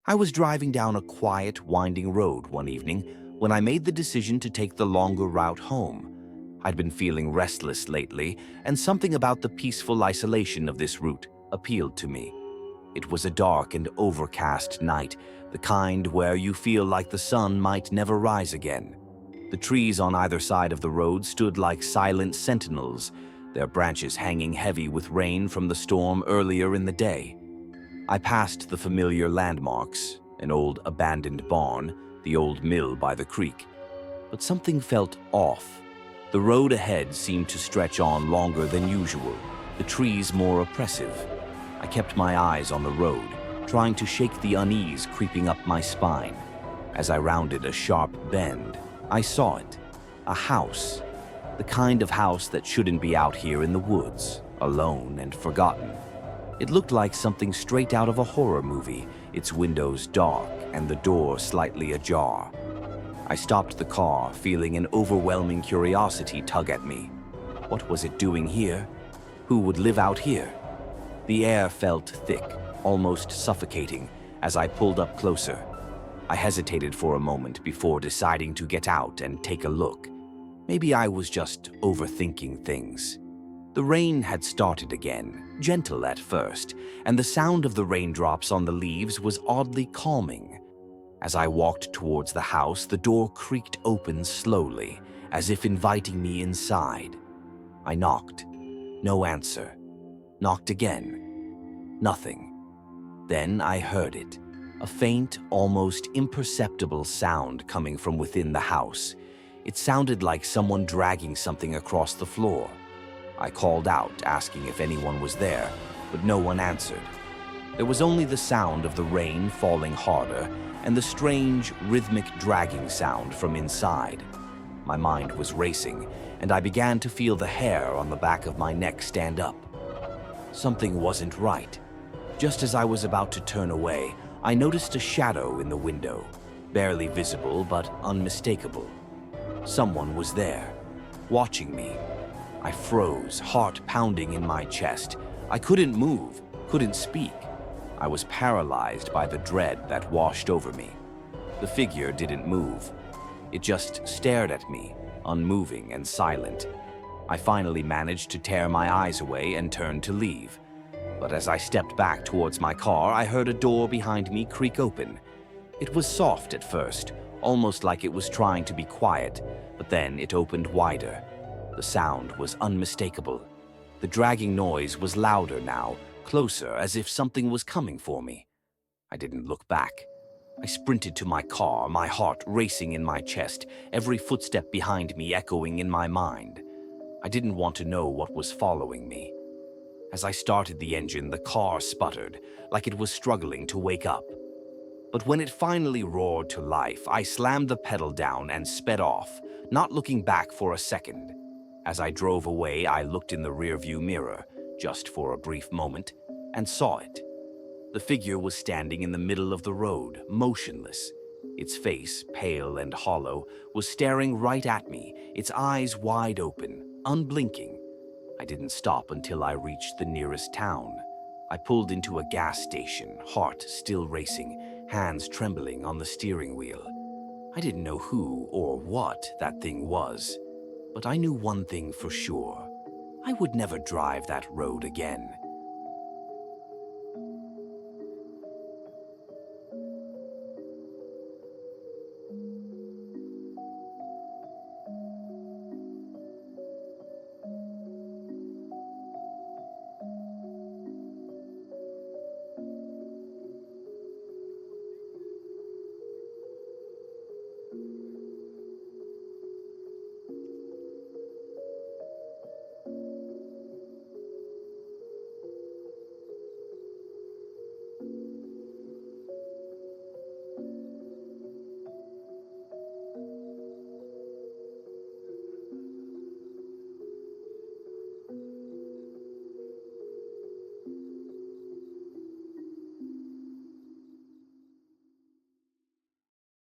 I was driving down a quiet, winding road one evening when I made the decision to take the longer route home. I'd been feeling restless lately, and something about the peaceful isolation of this route appealed to me. It was a dark and overcast night, the kind where you feel like the sun might never rise again. The trees on either side of the road stood like silent sentinels, their branches hanging heavy with rain from the storm earlier in the day. I passed the familiar landmarks, an old abandoned barn, the old mill by the creek. But something felt off. The road ahead seemed to stretch on longer than usual, the trees more oppressive. I kept my eyes on the road, trying to shake the unease creeping up my spine. As I rounded a sharp bend, I saw it. A house. The kind of house that shouldn't be out here in the woods, alone and forgotten. It looked like something straight out of a horror movie, its windows dark and the door slightly ajar. I stopped the car, feeling an overwhelming curiosity tug at me. What was it doing here? Who would live out here? The air felt thick, almost suffocating, as I pulled up closer. I hesitated for a moment before deciding to get out and take a look. Maybe I was just overthinking things. The rain had started again, gentle at first, and the sound of the raindrops on the leaves was oddly calming. As I walked towards the house, the door creaked open slowly, as if inviting me inside. I knocked. No answer. Knocked again. Nothing. Then I heard it, a faint, almost imperceptible sound coming from within the house. It sounded like someone dragging something across the floor. I called out, asking if anyone was there, but no one answered. There was only the sound of the rain falling harder and the strange, rhythmic dragging sound from inside. My mind was racing, and I began to feel the hair on the back of my neck stand up. Something wasn't right. Just as I was about to turn away, I noticed a shadow in the window, barely visible but unmistakable. Someone was there, watching me. I froze, heart pounding in my chest. I couldn't move, couldn't speak. I was paralyzed by the dread that washed over me. The figure didn't move. It just stared at me, unmoving and silent. I finally managed to tear my eyes away and turn to leave. But as I stepped back towards my car, I heard a door behind me creak open. It was soft at first, almost like it was trying to be quiet, but then it opened wider. The sound was unmistakable. The dragging noise was louder now, closer, as if something was coming for me. I didn't look back. I sprinted to my car, my heart racing in my chest, every footstep behind me echoing in my mind. I didn't want to know what was following me. As I started the engine, the car sputtered, like it was struggling to wake up. But when it finally roared to life, I slammed the pedal down and sped off, not looking back for a second. As I drove away, I looked in the rearview mirror, just for a brief moment, and saw it. The figure was standing in the middle of the road, motionless. Its face, pale and hollow, was staring right at me, its eyes wide open, unblinking. I didn't stop until I reached the nearest town. I pulled into a gas station, heart still racing, hands trembling on the steering wheel. I didn't know who or what that thing was, but I knew one thing for sure. I would never drive that road again.